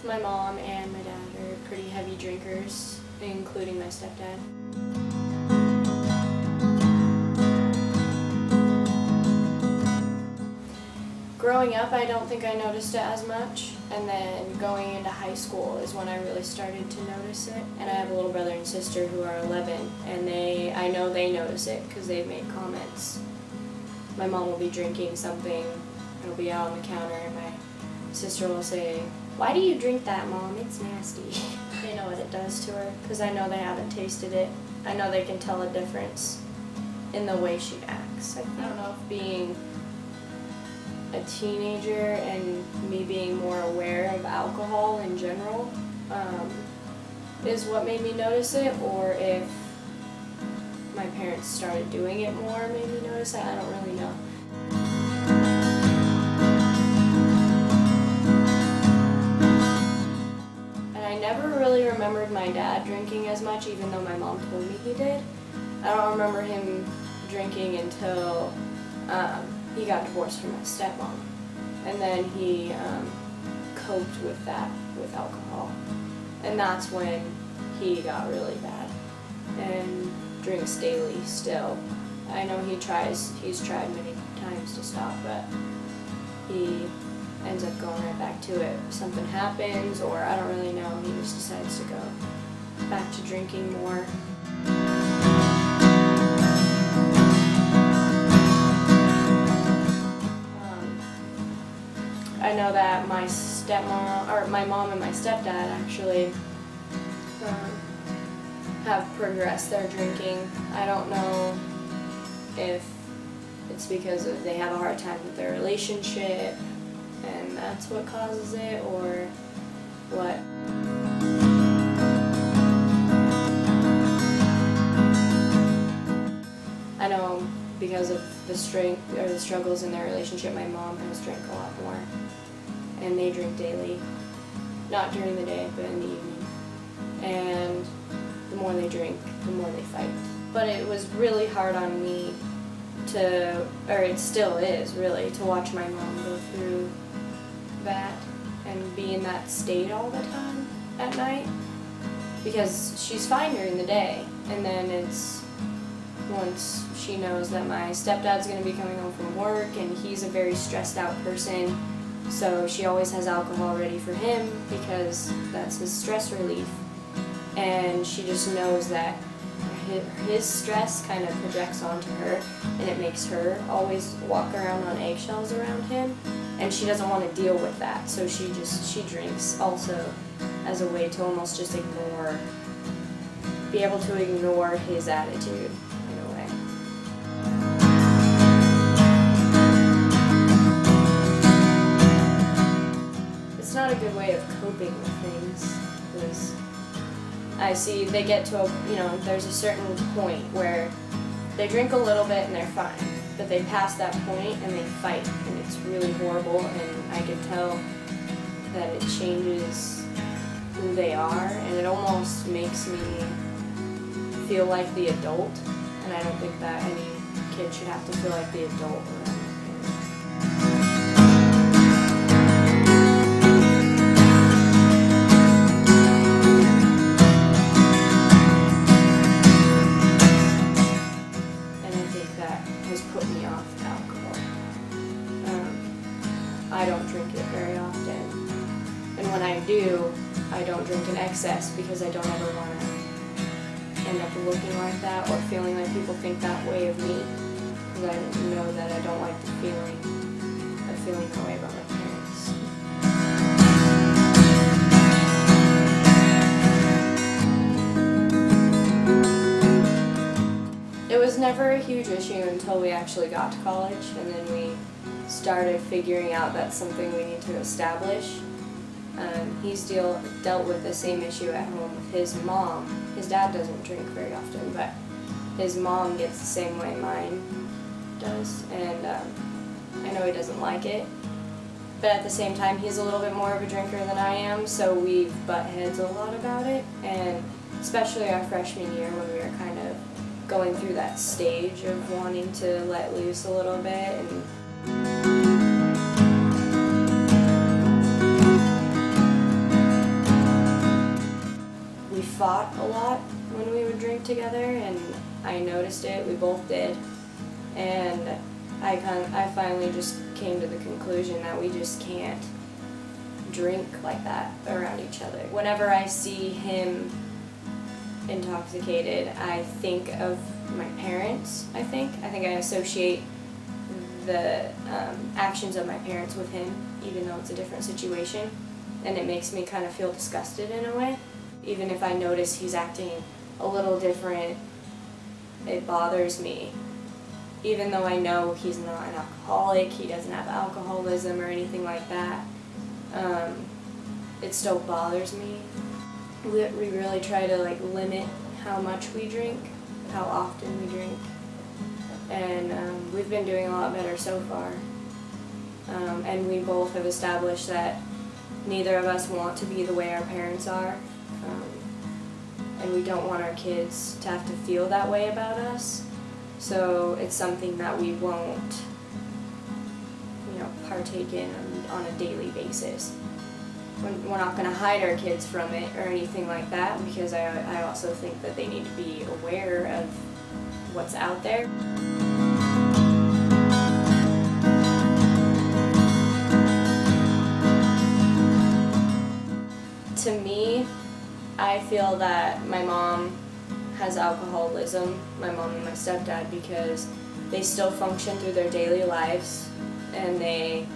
My mom and my dad are pretty heavy drinkers, including my stepdad. Growing up, I don't think I noticed it as much, and then going into high school is when I really started to notice it. And I have a little brother and sister who are 11, and I know they notice it because they've made comments. My mom will be drinking something, it'll be out on the counter, and my sister will say, "Why do you drink that, Mom? It's nasty." They know what it does to her, because I know they haven't tasted it. I know they can tell a difference in the way she acts. I don't know if being a teenager and me being more aware of alcohol in general is what made me notice it, or if my parents started doing it more made me notice it. I don't really know. And I never really remembered my dad drinking as much, even though my mom told me he did. I don't remember him drinking until he got divorced from my stepmom, and then he coped with that with alcohol, and that's when he got really bad and drinks daily still. I know he's tried many times to stop, but he ends up going right back to it. Something happens, or I don't really know, he just decides to go back to drinking more. I know that my mom and my stepdad actually have progressed their drinking. I don't know if it's because they have a hard time with their relationship and that's what causes it, or what. I know because of the struggles in their relationship, my mom has drank a lot more. And they drink daily. Not during the day, but in the evening. And the more they drink, the more they fight. But it was really hard on me or it still is really, to watch my mom go through that and be in that state all the time at night. Because she's fine during the day, and then it's once she knows that my stepdad's going to be coming home from work and he's a very stressed out person, so she always has alcohol ready for him because that's his stress relief, and she just knows that his stress kind of projects onto her, and it makes her always walk around on eggshells around him, and she doesn't want to deal with that, so she drinks also as a way to almost just be able to ignore his attitude. It's not a good way of coping with things, because I see they get to there's a certain point where they drink a little bit and they're fine, but they pass that point and they fight, and it's really horrible, and I can tell that it changes who they are, and it almost makes me feel like the adult, and I don't think that any kid should have to feel like the adult around their parents. I don't drink it very often, and when I do, I don't drink in excess because I don't ever want to end up looking like that or feeling like people think that way of me, because I know that I don't like the feeling that way about my parents. It was never a huge issue until we actually got to college, and then we started figuring out that's something we need to establish. He's dealt with the same issue at home with his mom. His dad doesn't drink very often, but his mom gets the same way mine does, and I know he doesn't like it. But at the same time, he's a little bit more of a drinker than I am, so we butt heads a lot about it, and especially our freshman year when we were kind of going through that stage of wanting to let loose a little bit. And fought a lot when we would drink together, and I noticed it. We both did, and I finally just came to the conclusion that we just can't drink like that around each other. Whenever I see him intoxicated, I think of my parents. I think I associate the actions of my parents with him, even though it's a different situation, and it makes me kind of feel disgusted in a way. Even if I notice he's acting a little different, it bothers me. Even though I know he's not an alcoholic, he doesn't have alcoholism or anything like that, it still bothers me. We really try to limit how much we drink, how often we drink, and we've been doing a lot better so far. And we both have established that neither of us want to be the way our parents are, and we don't want our kids to have to feel that way about us. So it's something that we won't, partake in on a daily basis. We're not going to hide our kids from it or anything like that, because I also think that they need to be aware of what's out there. To me, I feel that my mom has alcoholism, my mom and my stepdad, because they still function through their daily lives, and they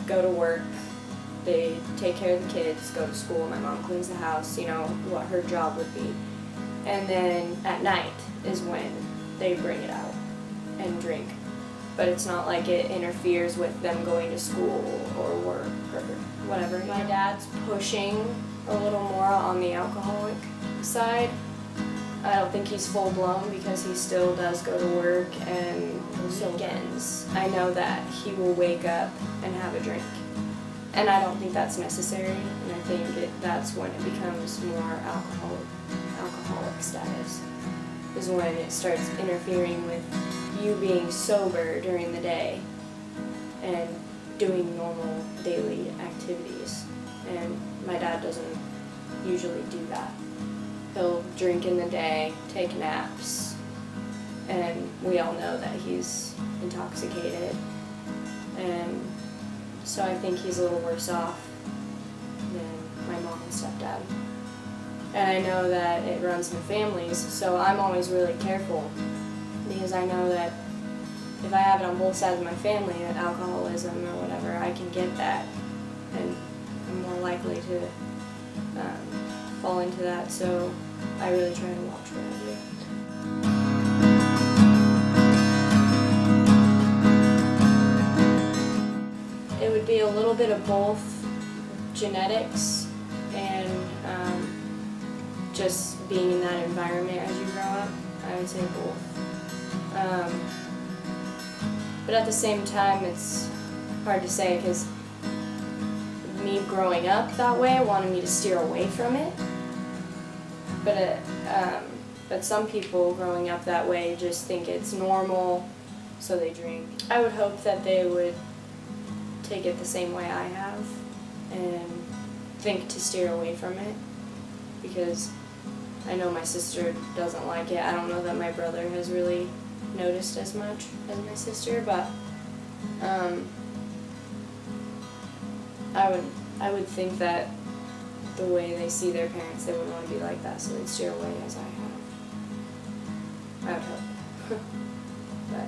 go to work, they take care of the kids, go to school, my mom cleans the house, what her job would be. And then at night is when they bring it out and drink. But it's not like it interferes with them going to school or work or whatever. My dad's pushing a little more on the alcoholic side. I don't think he's full blown, because he still does go to work, and weekends I know that he will wake up and have a drink. And I don't think that's necessary, and I think that's when it becomes more alcoholic status, is when it starts interfering with you being sober during the day and doing normal daily activities. And my dad doesn't usually do that. He'll drink in the day, take naps, and we all know that he's intoxicated. And so I think he's a little worse off than my mom and stepdad. And I know that it runs in families, so I'm always really careful, because I know that if I have it on both sides of my family, that alcoholism or whatever, I can get that, and I'm more likely to fall into that, so I really try to watch what I do. It would be a little bit of both genetics and just being in that environment as you grow up. I would say both. But at the same time, it's hard to say, because me growing up that way wanted me to steer away from it. But some people growing up that way just think it's normal, so they drink. I would hope that they would take it the same way I have and think to steer away from it, because I know my sister doesn't like it. I don't know that my brother has really noticed as much as my sister, but I would think that the way they see their parents, they would want to be like that, so they'd steer away as I have. I would hope. But